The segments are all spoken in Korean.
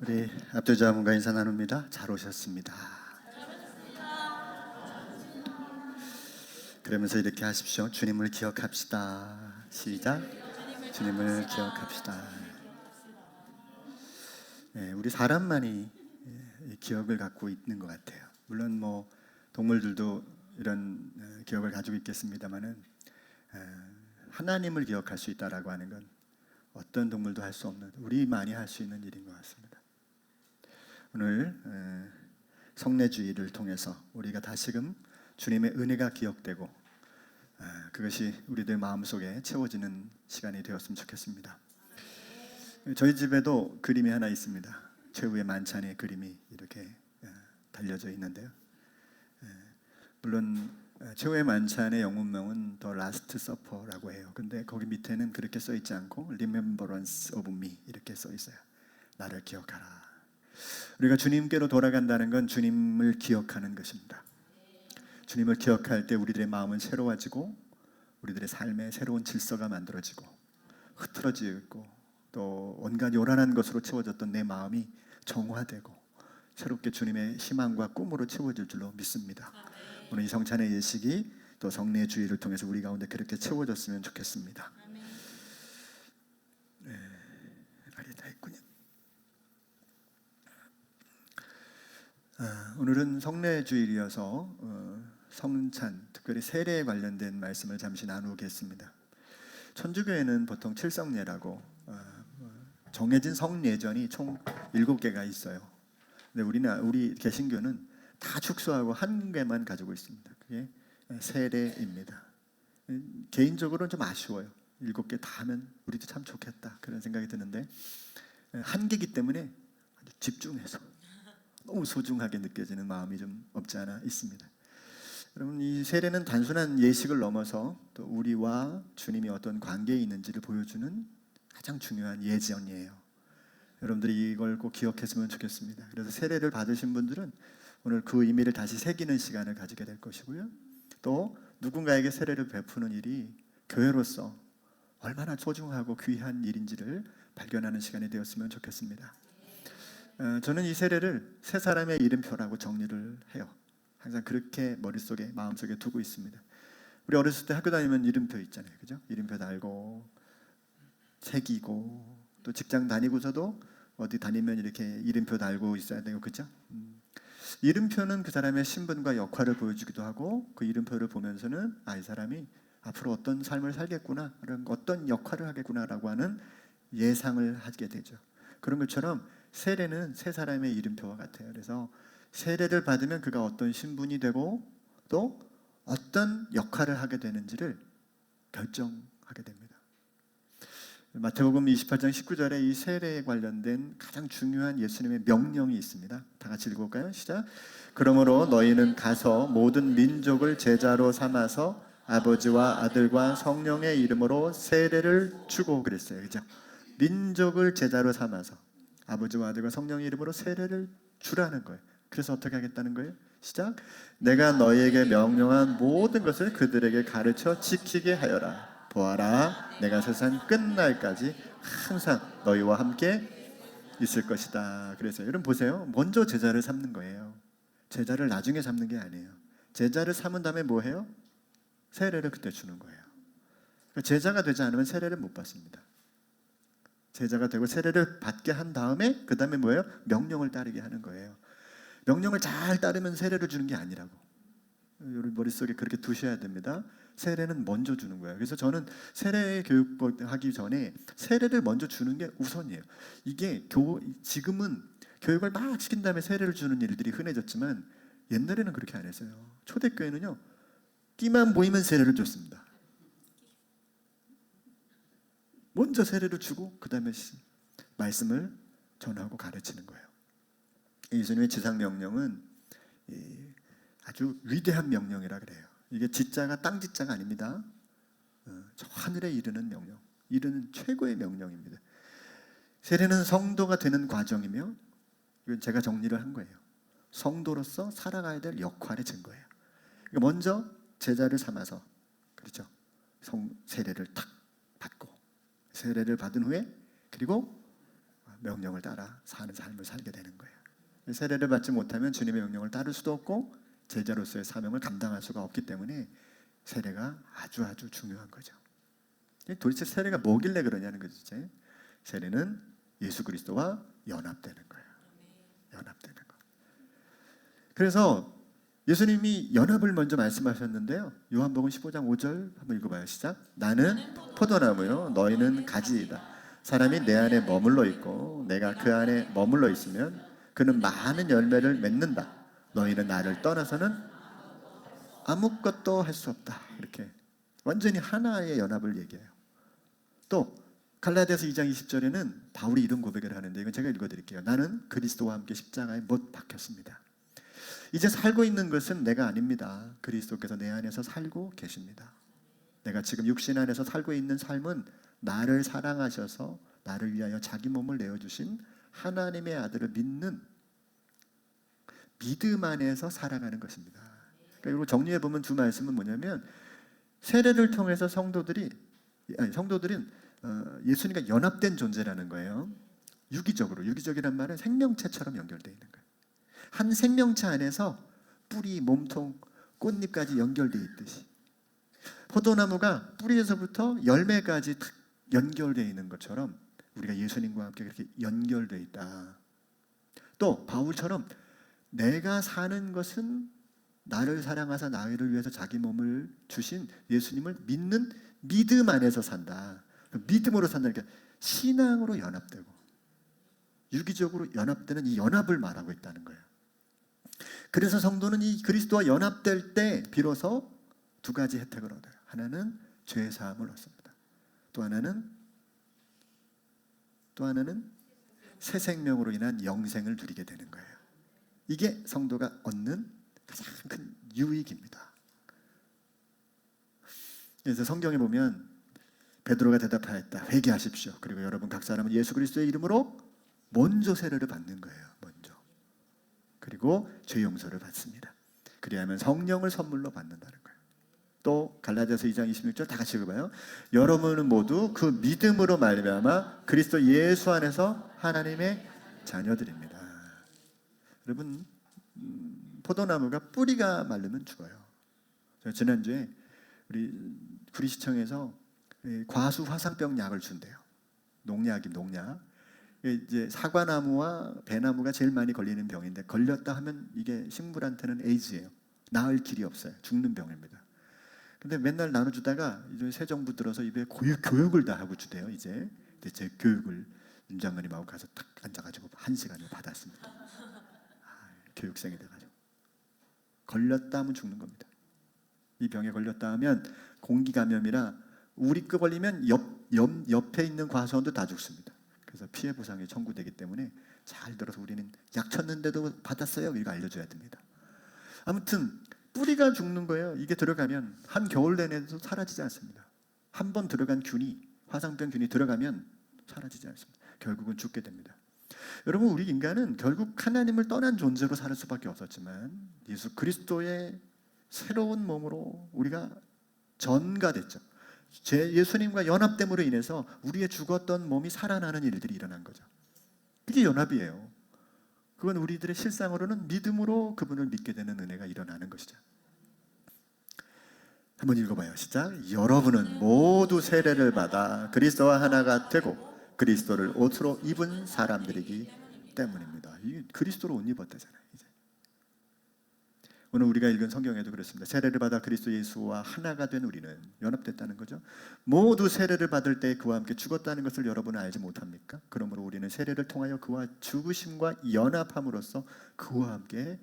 우리 압도자문과 인사 나눕니다. 잘 오셨습니다. 그러면서 이렇게 하십시오. 주님을 기억합시다. 시작. 주님을 기억합시다. 네, 우리 사람만이 기억을 갖고 있는 것 같아요. 물론 뭐 동물들도 이런 기억을 가지고 있겠습니다만은 하나님을 기억할 수 있다라고 하는 건 어떤 동물도 할 수 없는, 우리만이 할 수 있는 일인 것 같습니다. 오늘 성례주의를 통해서 우리가 다시금 주님의 은혜가 기억되고 그것이 우리들 마음속에 채워지는 시간이 되었으면 좋겠습니다. 저희 집에도 그림이 하나 있습니다. 최후의 만찬의 그림이 이렇게 달려져 있는데요. 물론 최후의 만찬의 영문명은 The Last Supper라고 해요. 근데 거기 밑에는 그렇게 써 있지 않고 Remembrance of Me 이렇게 써 있어요. 나를 기억하라. 우리가 주님께로 돌아간다는 건 주님을 기억하는 것입니다. 주님을 기억할 때 우리들의 마음은 새로워지고 우리들의 삶에 새로운 질서가 만들어지고 흐트러지고 또 온갖 요란한 것으로 채워졌던 내 마음이 정화되고 새롭게 주님의 희망과 꿈으로 채워질 줄로 믿습니다. 오늘 이 성찬의 예식이 또 성례 주의를 통해서 우리 가운데 그렇게 채워졌으면 좋겠습니다. 말이 다 있군요. 오늘은 성례 주일이어서 성찬, 특별히 세례에 관련된 말씀을 잠시 나누겠습니다. 천주교에는 보통 칠성례라고 정해진 성례전이 총 7개가 있어요. 근데 우리 개신교는 다 축소하고 한 개만 가지고 있습니다. 그게 세례입니다. 개인적으로는 좀 아쉬워요. 7개 다 하면 우리도 참 좋겠다 그런 생각이 드는데 한 개이기 때문에 아주 집중해서 너무 소중하게 느껴지는 마음이 좀 없지 않아 있습니다. 여러분, 이 세례는 단순한 예식을 넘어서 또 우리와 주님이 어떤 관계에 있는지를 보여주는 가장 중요한 예전이에요. 여러분들이 이걸 꼭 기억했으면 좋겠습니다. 그래서 세례를 받으신 분들은 오늘 그 의미를 다시 새기는 시간을 가지게 될 것이고요. 또 누군가에게 세례를 베푸는 일이 교회로서 얼마나 소중하고 귀한 일인지를 발견하는 시간이 되었으면 좋겠습니다. 저는 이 세례를 세 사람의 이름표라고 정리를 해요. 항상 그렇게 머릿속에 마음속에 두고 있습니다. 우리 어렸을 때 학교 다니면 이름표 있잖아요, 그죠? 이름표 달고 새기고 또 직장 다니고서도 어디 다니면 이렇게 이름표 달고 있어야 되고, 그죠? 이름표는 그 사람의 신분과 역할을 보여주기도 하고 그 이름표를 보면서는 이 사람이 앞으로 어떤 삶을 살겠구나, 어떤 역할을 하겠구나라고 하는 예상을 하게 되죠. 그런 것처럼 세례는 세 사람의 이름표와 같아요. 그래서 세례를 받으면 그가 어떤 신분이 되고 또 어떤 역할을 하게 되는지를 결정하게 됩니다. 마태복음 28장 19절에 이 세례에 관련된 가장 중요한 예수님의 명령이 있습니다. 다 같이 읽어볼까요? 시작. 그러므로 너희는 가서 모든 민족을 제자로 삼아서 아버지와 아들과 성령의 이름으로 세례를 주고 그랬어요. 그죠? 민족을 제자로 삼아서 아버지와 아들과 성령의 이름으로 세례를 주라는 거예요. 그래서 어떻게 하겠다는 거예요? 시작. 내가 너희에게 명령한 모든 것을 그들에게 가르쳐 지키게 하여라. 보아라, 내가 세상 끝날까지 항상 너희와 함께 있을 것이다. 그래서 여러분 보세요. 먼저 제자를 삼는 거예요. 제자를 나중에 삼는 게 아니에요. 제자를 삼은 다음에 뭐 해요? 세례를 그때 주는 거예요. 제자가 되지 않으면 세례를 못 받습니다. 제자가 되고 세례를 받게 한 다음에 그 다음에 뭐예요? 명령을 따르게 하는 거예요. 명령을 잘 따르면 세례를 주는 게 아니라고. 여러분 머릿속에 그렇게 두셔야 됩니다. 세례는 먼저 주는 거예요. 그래서 저는 세례 교육하기 전에 세례를 먼저 주는 게 우선이에요. 이게 지금은 교육을 막 시킨 다음에 세례를 주는 일들이 흔해졌지만 옛날에는 그렇게 안 했어요. 초대교회는요, 끼만 보이면 세례를 줬습니다. 먼저 세례를 주고 그 다음에 말씀을 전하고 가르치는 거예요. 예수님의 지상명령은 아주 위대한 명령이라 그래요. 이게 지자가 땅 지자가 아닙니다. 저 하늘에 이르는 명령, 이르는 최고의 명령입니다. 세례는 성도가 되는 과정이며 이건 제가 정리를 한 거예요. 성도로서 살아가야 될 역할의 증거예요. 그러니까 먼저 제자를 삼아서, 그렇죠? 세례를 탁 받고 세례를 받은 후에 그리고 명령을 따라 사는 삶을 살게 되는 거예요. 세례를 받지 못하면 주님의 명령을 따를 수도 없고 제자로서의 사명을 감당할 수가 없기 때문에 세례가 아주 중요한 거죠. 도대체 세례가 뭐길래 그러냐는 거죠. 세례는 예수 그리스도와 연합되는 거예요. 연합되는 거. 그래서 예수님이 연합을 먼저 말씀하셨는데요. 요한복음 15장 5절 한번 읽어봐요. 시작. 나는 포도나무요 너희는 가지이다. 사람이 내 안에 머물러 있고 내가 그 안에 머물러 있으면 그는 많은 열매를 맺는다. 너희는 나를 떠나서는 아무것도 할 수 없다. 이렇게 완전히 하나의 연합을 얘기해요. 또 갈라디아서 2장 20절에는 바울이 이런 고백을 하는데 이건 제가 읽어드릴게요. 나는 그리스도와 함께 십자가에 못 박혔습니다. 이제 살고 있는 것은 내가 아닙니다. 그리스도께서 내 안에서 살고 계십니다. 내가 지금 육신 안에서 살고 있는 삶은 나를 사랑하셔서 나를 위하여 자기 몸을 내어주신 하나님의 아들을 믿는 믿음 안에서 살아가는 것입니다. 그러니까 정리해 보면 두 말씀은 뭐냐면 세례를 통해서 성도들은 예수님과 연합된 존재라는 거예요. 유기적이란 말은 생명체처럼 연결되어 있는 거예요. 한 생명체 안에서 뿌리, 몸통, 꽃잎까지 연결되어 있듯이 포도나무가 뿌리에서부터 열매까지 연결되어 있는 것처럼 우리가 예수님과 함께 그렇게 연결되어 있다. 또 바울처럼 내가 사는 것은 나를 사랑하사 나를 위해서 자기 몸을 주신 예수님을 믿는 믿음 안에서 산다. 믿음으로 산다니까 신앙으로 연합되고 유기적으로 연합되는 이 연합을 말하고 있다는 거예요. 그래서 성도는 이 그리스도와 연합될 때 비로소 두 가지 혜택을 얻어요. 하나는 죄 사함을 얻습니다. 또 하나는 새 생명으로 인한 영생을 누리게 되는 거예요. 이게 성도가 얻는 가장 큰 유익입니다. 그래서 성경에 보면 베드로가 대답하였다. 회개하십시오. 그리고 여러분 각 사람은 예수 그리스도의 이름으로 먼저 세례를 받는 거예요. 먼저. 그리고 죄 용서를 받습니다. 그리하면 성령을 선물로 받는다는 거예요. 또 갈라디아서 2장 26절 다 같이 읽어봐요. 여러분은 모두 그 믿음으로 말미암아 그리스도 예수 안에서 하나님의 자녀들입니다. 여러분 포도나무가 뿌리가 마르면 죽어요. 지난주에 우리 구리시청에서 과수 화상병 약을 준대요. 농약. 이제 사과나무와 배나무가 제일 많이 걸리는 병인데 걸렸다 하면 이게 식물한테는 에이즈예요. 나을 길이 없어요. 죽는 병입니다. 근데 맨날 나눠주다가 이제 새 정부 들어서 입에 교육을 다 하고 주대요. 이제 제 교육을 윤 장관님하고 가서 딱 앉아가지고 1시간을 받았습니다. 교육생이 돼가지고 걸렸다 하면 죽는 겁니다. 이 병에 걸렸다 하면 공기 감염이라 우리 거 걸리면 옆에 있는 과수원도 다 죽습니다. 그래서 피해 보상이 청구되기 때문에 잘 들어서 우리는 약 쳤는데도 받았어요. 이거 알려줘야 됩니다. 아무튼 뿌리가 죽는 거예요. 이게 들어가면 한 겨울 내내도 사라지지 않습니다. 한 번 들어간 균이 화상병 균이 들어가면 사라지지 않습니다. 결국은 죽게 됩니다. 여러분 우리 인간은 결국 하나님을 떠난 존재로 살 수밖에 없었지만 예수 그리스도의 새로운 몸으로 우리가 전가됐죠. 예수님과 연합됨으로 인해서 우리의 죽었던 몸이 살아나는 일들이 일어난 거죠. 그게 연합이에요. 그건 우리들의 실상으로는 믿음으로 그분을 믿게 되는 은혜가 일어나는 것이죠. 한번 읽어봐요. 시작. 여러분은 모두 세례를 받아 그리스도와 하나가 되고 그리스도를 옷으로 입은 사람들이기 때문입니다. 이 그리스도로 옷 입었다잖아요. 이제. 오늘 우리가 읽은 성경에도 그렇습니다. 세례를 받아 그리스도 예수와 하나가 된 우리는 연합됐다는 거죠. 모두 세례를 받을 때 그와 함께 죽었다는 것을 여러분은 알지 못합니까? 그러므로 우리는 세례를 통하여 그와 죽으심과 연합함으로써 그와 함께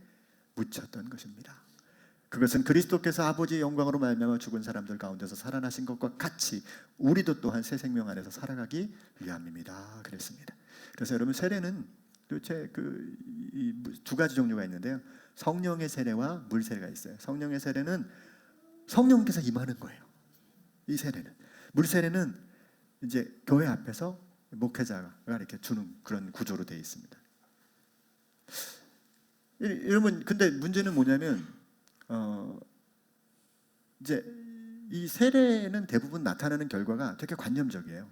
묻혔던 것입니다. 그것은 그리스도께서 아버지의 영광으로 말미암아 죽은 사람들 가운데서 살아나신 것과 같이 우리도 또한 새 생명 안에서 살아가기 위함입니다. 그랬습니다. 그래서 여러분 세례는 도대체 두 가지 종류가 있는데요. 성령의 세례와 물 세례가 있어요. 성령의 세례는 성령께서 임하는 거예요. 이 세례는. 물 세례는 이제 교회 앞에서 목회자가 이렇게 주는 그런 구조로 되어 있습니다. 여러분 근데 문제는 뭐냐면 이제 이 세례는 대부분 나타나는 결과가 되게 관념적이에요.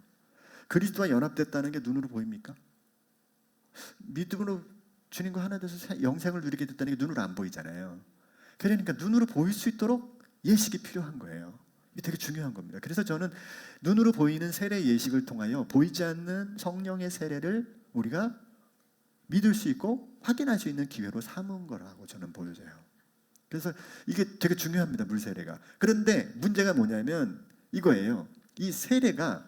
그리스도와 연합됐다는 게 눈으로 보입니까? 믿음으로 주님과 하나 돼서 영생을 누리게 됐다는 게 눈으로 안 보이잖아요. 그러니까 눈으로 보일 수 있도록 예식이 필요한 거예요. 이게 되게 중요한 겁니다. 그래서 저는 눈으로 보이는 세례 예식을 통하여 보이지 않는 성령의 세례를 우리가 믿을 수 있고 확인할 수 있는 기회로 삼은 거라고 저는 보여져요. 그래서 이게 되게 중요합니다. 물 세례가. 그런데 문제가 뭐냐면 이거예요. 이 세례가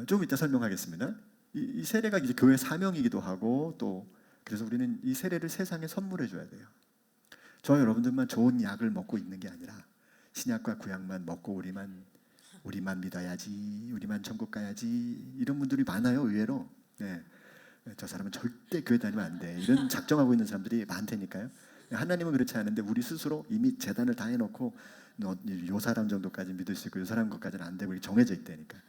조금 이따 설명하겠습니다. 이 세례가 이제 교회 사명이기도 하고 또 그래서 우리는 이 세례를 세상에 선물해 줘야 돼요. 저 여러분들만 좋은 약을 먹고 있는 게 아니라 신약과 구약만 먹고 우리만 믿어야지, 우리만 천국 가야지 이런 분들이 많아요. 의외로. 네. 저 사람은 절대 교회 다니면 안 돼. 이런 작정하고 있는 사람들이 많다니까요. 하나님은 그렇지 않은데 우리 스스로 이미 재단을 다 해놓고 요 사람 정도까지 믿을 수 있고 요 사람 것까지는 안 되고 정해져 있다니까.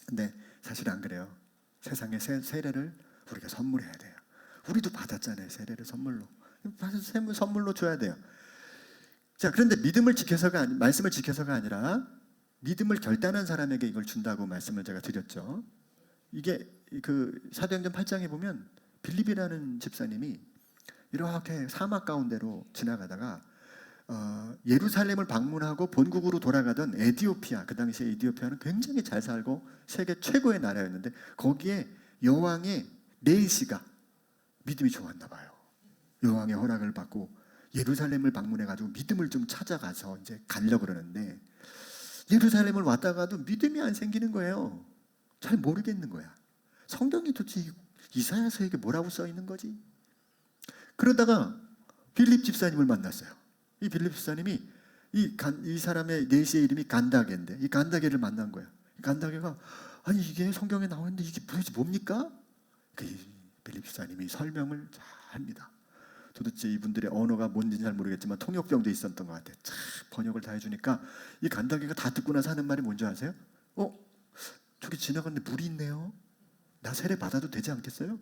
근데 사실 안 그래요. 세상의 세례를 우리가 선물해야 돼요. 우리도 받았잖아요. 세례를 선물로. 선물로 줘야 돼요. 자, 그런데 말씀을 지켜서가 아니라 믿음을 결단한 사람에게 이걸 준다고 말씀을 제가 드렸죠. 이게 그 사도행전 8장에 보면 빌립이라는 집사님이 이렇게 사막 가운데로 지나가다가 예루살렘을 방문하고 본국으로 돌아가던 에디오피아, 그 당시에 에디오피아는 굉장히 잘 살고 세계 최고의 나라였는데 거기에 여왕의 네이시가 믿음이 좋았나 봐요. 여왕의 허락을 받고 예루살렘을 방문해가지고 믿음을 좀 찾아가서 이제 가려고 그러는데 예루살렘을 왔다가도 믿음이 안 생기는 거예요. 잘 모르겠는 거야. 성경이 도대체 이사야서에게 뭐라고 써 있는 거지? 그러다가 빌립 집사님을 만났어요. 이 빌립 집사님이 이 사람의 네시의 이름이 간다게인데 이 간다게를 만난 거야. 간다게가 아니 이게 성경에 나오는데 이게 도대체 뭡니까? 그 빌립 집사님이 설명을 잘 합니다. 도대체 이분들의 언어가 뭔지는 잘 모르겠지만 통역병도 있었던 것 같아요. 참 번역을 다 해주니까 이 간다게가 다 듣고 나서 하는 말이 뭔지 아세요? 저기 지나갔는데 물이 있네요. 나 세례 받아도 되지 않겠어요?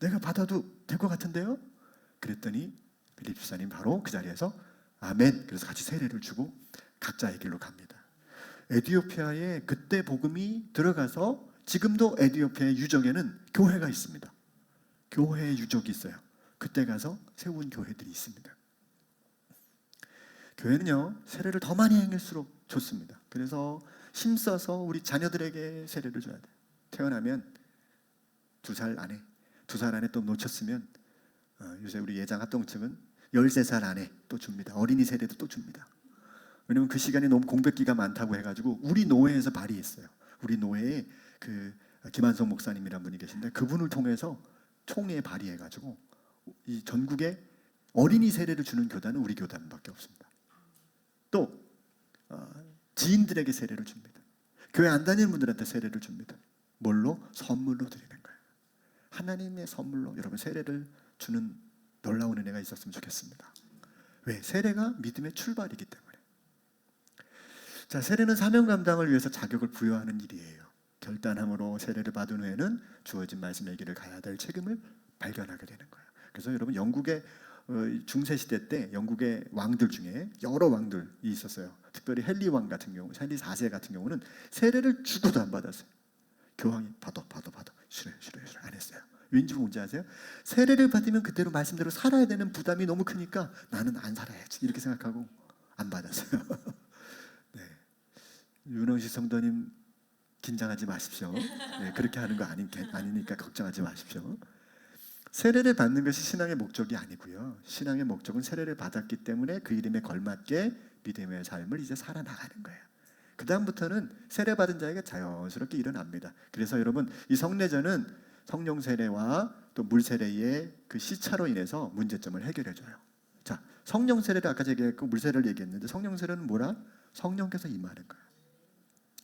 내가 받아도 될 것 같은데요? 그랬더니 빌립 집사님 바로 그 자리에서 아멘. 그래서 같이 세례를 주고 각자의 길로 갑니다. 에티오피아에 그때 복음이 들어가서 지금도 에티오피아의 유적에는 교회가 있습니다. 교회의 유적이 있어요. 그때 가서 세운 교회들이 있습니다. 교회는요 세례를 더 많이 행할수록 좋습니다. 그래서 힘써서 우리 자녀들에게 세례를 줘야 돼요. 태어나면 2살 안에 또 놓쳤으면 요새 우리 예장 합동층은 13살 안에 또 줍니다. 어린이 세례도 또 줍니다. 왜냐면 그 시간이 너무 공백기가 많다고 해가지고 우리 노회에서 발의했어요. 우리 노회에 그 김한성 목사님이란 분이 계신데 그분을 통해서 총회에 발의해가지고 이 전국에 어린이 세례를 주는 교단은 우리 교단밖에 없습니다. 또 지인들에게 세례를 줍니다. 교회 안 다니는 분들한테 세례를 줍니다. 뭘로? 선물로 드리는 거예요. 하나님의 선물로 여러분 세례를 주는 놀라운 은혜가 있었으면 좋겠습니다. 왜? 세례가 믿음의 출발이기 때문에. 자, 세례는 사명 감당을 위해서 자격을 부여하는 일이에요. 결단함으로 세례를 받은 후에는 주어진 말씀의 길을 가야 될 책임을 발견하게 되는 거예요. 그래서 여러분 영국의 중세 시대 때 영국의 왕들 중에 여러 왕들이 있었어요. 특별히 헨리 왕 같은 경우, 헨리 4세 같은 경우는 세례를 주고도 안 받았어요. 교황이 받아 싫어요 안 했어요. 왠지 뭔지 아세요? 세례를 받으면 그대로 말씀대로 살아야 되는 부담이 너무 크니까 나는 안 살아야지 이렇게 생각하고 안 받았어요. 네. 윤홍식 성도님 긴장하지 마십시오. 네, 그렇게 하는 거 아니니까 걱정하지 마십시오. 세례를 받는 것이 신앙의 목적이 아니고요. 신앙의 목적은 세례를 받았기 때문에 그 이름에 걸맞게 믿음의 삶을 이제 살아나가는 거예요. 그 다음부터는 세례받은 자에게 자연스럽게 일어납니다. 그래서 여러분 이 성례전은 성령 세례와 또 물 세례의 그 시차로 인해서 문제점을 해결해줘요. 자, 성령 세례를 아까 얘기했고 물 세례를 얘기했는데 성령 세례는 뭐라? 성령께서 임하는 거예요.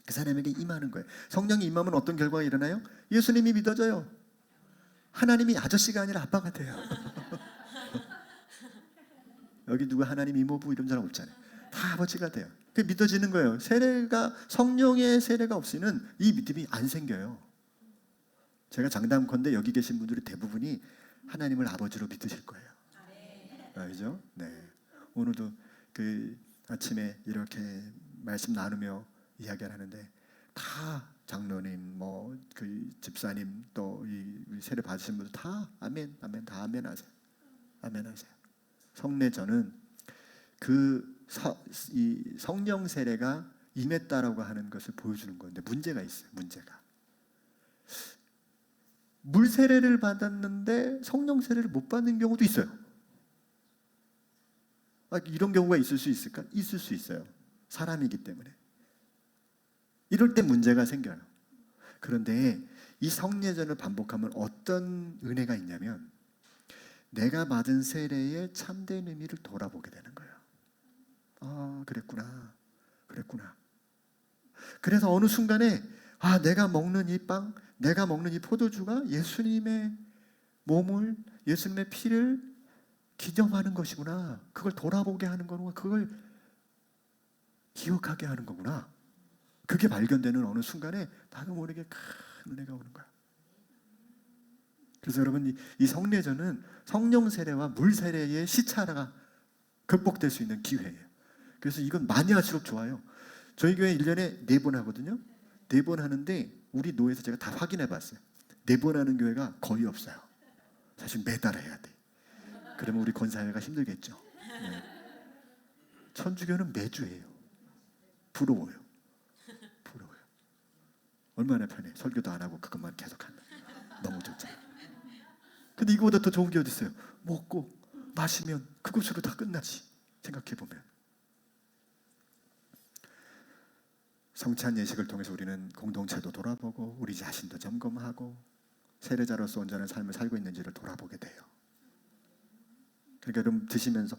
그 사람에게 임하는 거예요. 성령이 임하면 어떤 결과가 일어나요? 예수님이 믿어져요. 하나님이 아저씨가 아니라 아빠가 돼요. 여기 누가 하나님 이모부 이런 사람 없잖아요. 다 아버지가 돼요. 그게 믿어지는 거예요. 성령의 세례가 없이는 이 믿음이 안 생겨요. 제가 장담컨대 여기 계신 분들이 대부분이 하나님을 아버지로 믿으실 거예요. 알죠? 네. 오늘도 그 아침에 이렇게 말씀 나누며 이야기를 하는데 다 장로님, 뭐 그 집사님, 또 이 세례 받으신 분들 다 아멘, 아멘, 다 아멘 하세요. 아멘 하세요. 성례전은 이 성령 세례가 임했다라고 하는 것을 보여주는 건데 문제가 있어요. 문제가 물 세례를 받았는데 성령 세례를 못 받는 경우도 있어요. 이런 경우가 있을 수 있을까? 있을 수 있어요. 사람이기 때문에. 이럴 때 문제가 생겨요. 그런데 이 성례전을 반복하면 어떤 은혜가 있냐면 내가 받은 세례의 참된 의미를 돌아보게 되는 거예요. 그랬구나. 그래서 어느 순간에 내가 먹는 이 빵, 내가 먹는 이 포도주가 예수님의 몸을, 예수님의 피를 기념하는 것이구나. 그걸 돌아보게 하는 거구나. 그걸 기억하게 하는 거구나. 그게 발견되는 어느 순간에 나도 모르게 큰 은혜가 오는 거야. 그래서 여러분, 이 성례전은 성령 세례와 물 세례의 시차가 극복될 수 있는 기회예요. 그래서 이건 많이 할수록 좋아요. 저희 교회 1년에 4번 하거든요. 4번 하는데 우리 노회에서 제가 다 확인해 봤어요. 4번 하는 교회가 거의 없어요. 사실 매달 해야 돼. 그러면 우리 권사회가 힘들겠죠. 네. 천주교는 매주 해요. 부러워요. 얼마나 편해. 설교도 안 하고 그것만 계속한다. 너무 좋잖아. 근데 이거보다 더 좋은 게 어디 있어요? 먹고 마시면 그것으로 다 끝나지. 생각해보면 성찬 예식을 통해서 우리는 공동체도 돌아보고 우리 자신도 점검하고 세례자로서 온전한 삶을 살고 있는지를 돌아보게 돼요. 그러니까 여러분 드시면서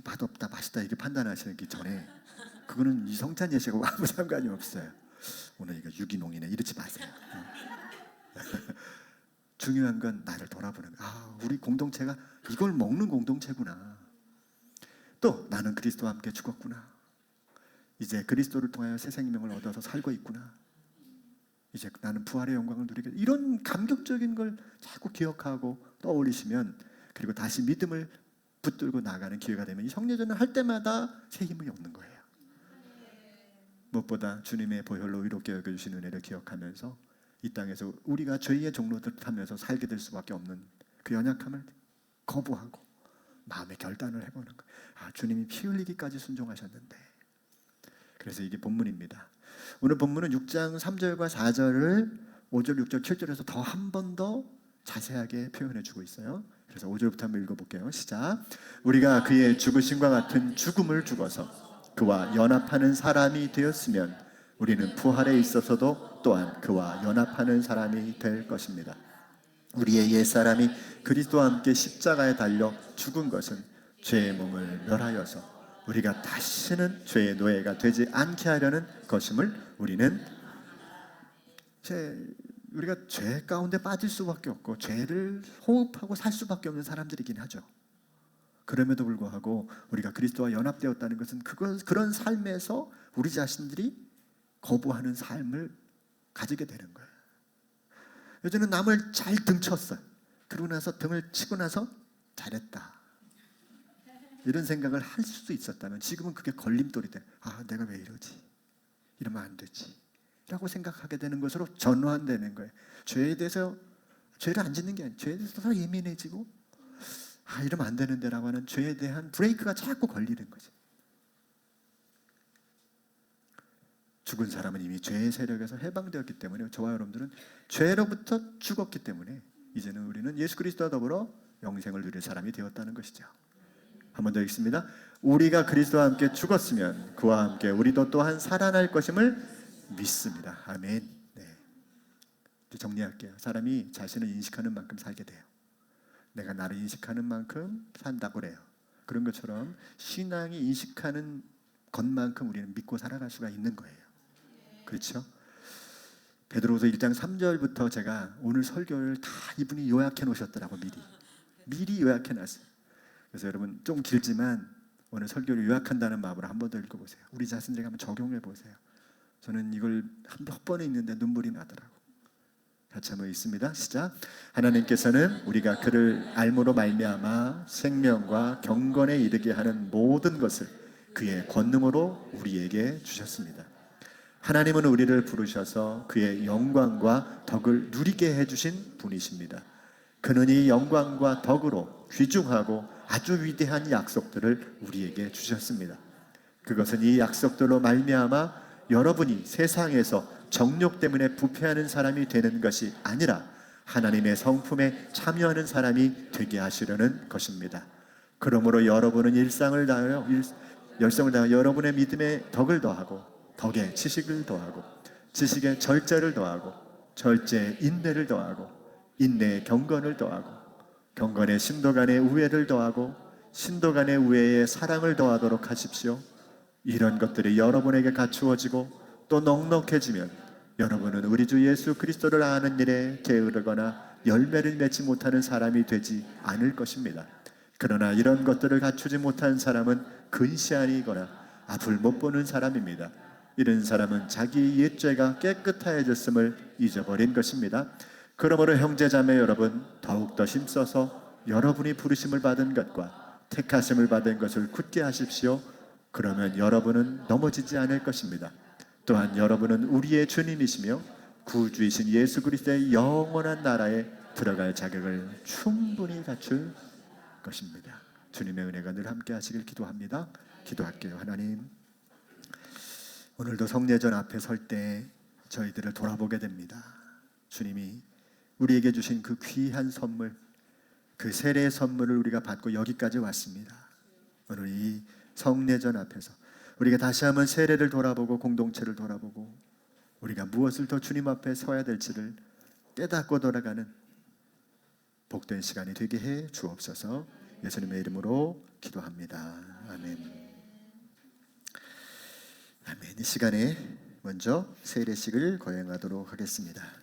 맛없다 맛있다 이렇게 판단하시기 전에 그거는 이 성찬 예식하고 아무 상관이 없어요. 오늘 이거 유기농이네 이러지 마세요. 중요한 건 나를 돌아보는 거야. 우리 공동체가 이걸 먹는 공동체구나. 또 나는 그리스도와 함께 죽었구나. 이제 그리스도를 통하여 새 생명을 얻어서 살고 있구나. 이제 나는 부활의 영광을 누리게. 이런 감격적인 걸 자꾸 기억하고 떠올리시면, 그리고 다시 믿음을 붙들고 나가는 기회가 되면 이 성례전을 할 때마다 새 힘을 얻는 거예요. 무엇보다 주님의 보혈로 의롭게 여겨주신 은혜를 기억하면서 이 땅에서 우리가 죄의 종로를 타면서 살게 될 수밖에 없는 그 연약함을 거부하고 마음의 결단을 해보는 거예요. 주님이 피 흘리기까지 순종하셨는데. 그래서 이게 본문입니다. 오늘 본문은 6장 3절과 4절을 5절, 6절, 7절에서 더 한 번 더 자세하게 표현해 주고 있어요. 그래서 5절부터 한번 읽어볼게요. 시작. 우리가 그의 죽으심과 같은 죽음을 죽어서 그와 연합하는 사람이 되었으면 우리는 부활에 있어서도 또한 그와 연합하는 사람이 될 것입니다. 우리의 옛사람이 그리스도와 함께 십자가에 달려 죽은 것은 죄의 몸을 멸하여서 우리가 다시는 죄의 노예가 되지 않게 하려는 것임을 우리는 우리가 죄 가운데 빠질 수밖에 없고 죄를 호흡하고 살 수밖에 없는 사람들이긴 하죠. 그럼에도 불구하고 우리가 그리스도와 연합되었다는 것은 그런 삶에서 우리 자신들이 거부하는 삶을 가지게 되는 거예요. 요즘은 남을 잘 등쳤어요. 그러고 나서 등을 치고 나서 잘했다 이런 생각을 할 수도 있었다면 지금은 그게 걸림돌이 돼. 내가 왜 이러지? 이러면 안 되지 라고 생각하게 되는 것으로 전환되는 거예요. 죄에 대해서 죄를 안 짓는 게 아니에요. 죄에 대해서 더 예민해지고 이러면 안 되는데 라고 하는 죄에 대한 브레이크가 자꾸 걸리는 거지. 죽은 사람은 이미 죄의 세력에서 해방되었기 때문에 저와 여러분들은 죄로부터 죽었기 때문에 이제는 우리는 예수 그리스도와 더불어 영생을 누릴 사람이 되었다는 것이죠. 한 번 더 읽습니다. 우리가 그리스도와 함께 죽었으면 그와 함께 우리도 또한 살아날 것임을 믿습니다. 아멘. 네. 이제 정리할게요. 사람이 자신을 인식하는 만큼 살게 돼요. 내가 나를 인식하는 만큼 산다고 그래요. 그런 것처럼 신앙이 인식하는 것만큼 우리는 믿고 살아갈 수가 있는 거예요. 그렇죠? 베드로후서 1장 3절부터 제가 오늘 설교를 다 이분이 요약해 놓으셨더라고. 미리 요약해 놨어요. 그래서 여러분 좀 길지만 오늘 설교를 요약한다는 마음으로 한 번 더 읽어보세요. 우리 자신들에게 한번 적용해 보세요. 저는 이걸 몇 번에 읽는데 눈물이 나더라고. 같이 한번 읽습니다. 시작. 하나님께서는 우리가 그를 알므로 말미암아 생명과 경건에 이르게 하는 모든 것을 그의 권능으로 우리에게 주셨습니다. 하나님은 우리를 부르셔서 그의 영광과 덕을 누리게 해주신 분이십니다. 그는 이 영광과 덕으로 귀중하고 아주 위대한 약속들을 우리에게 주셨습니다. 그것은 이 약속들로 말미암아 여러분이 세상에서 정욕 때문에 부패하는 사람이 되는 것이 아니라 하나님의 성품에 참여하는 사람이 되게 하시려는 것입니다. 그러므로 여러분은 열성을 다하여 여러분의 믿음에 덕을 더하고 덕에 지식을 더하고 지식에 절제를 더하고 절제에 인내를 더하고 인내에 경건을 더하고 경건에 신도 간의 우애를 더하고 신도 간의 우애에 사랑을 더하도록 하십시오. 이런 것들이 여러분에게 갖추어지고 또 넉넉해지면 여러분은 우리 주 예수 그리스도를 아는 일에 게으르거나 열매를 맺지 못하는 사람이 되지 않을 것입니다. 그러나 이런 것들을 갖추지 못한 사람은 근시안이거나 앞을 못 보는 사람입니다. 이런 사람은 자기 옛죄가 깨끗하여졌음을 잊어버린 것입니다. 그러므로 형제자매 여러분, 더욱더 힘써서 여러분이 부르심을 받은 것과 택하심을 받은 것을 굳게 하십시오. 그러면 여러분은 넘어지지 않을 것입니다. 또한 여러분은 우리의 주님이시며 구주이신 예수 그리스도의 영원한 나라에 들어갈 자격을 충분히 갖출 것입니다. 주님의 은혜가 늘 함께 하시길 기도합니다. 기도할게요. 하나님, 오늘도 성례전 앞에 설 때 저희들을 돌아보게 됩니다. 주님이 우리에게 주신 그 귀한 선물, 그 세례의 선물을 우리가 받고 여기까지 왔습니다. 오늘 이 성례전 앞에서 우리가 다시 한번 세례를 돌아보고 공동체를 돌아보고 우리가 무엇을 더 주님 앞에 서야 될지를 깨닫고 돌아가는 복된 시간이 되게 해 주옵소서. 예수님의 이름으로 기도합니다. 아멘. 아멘. 이 시간에 먼저 세례식을 거행하도록 하겠습니다.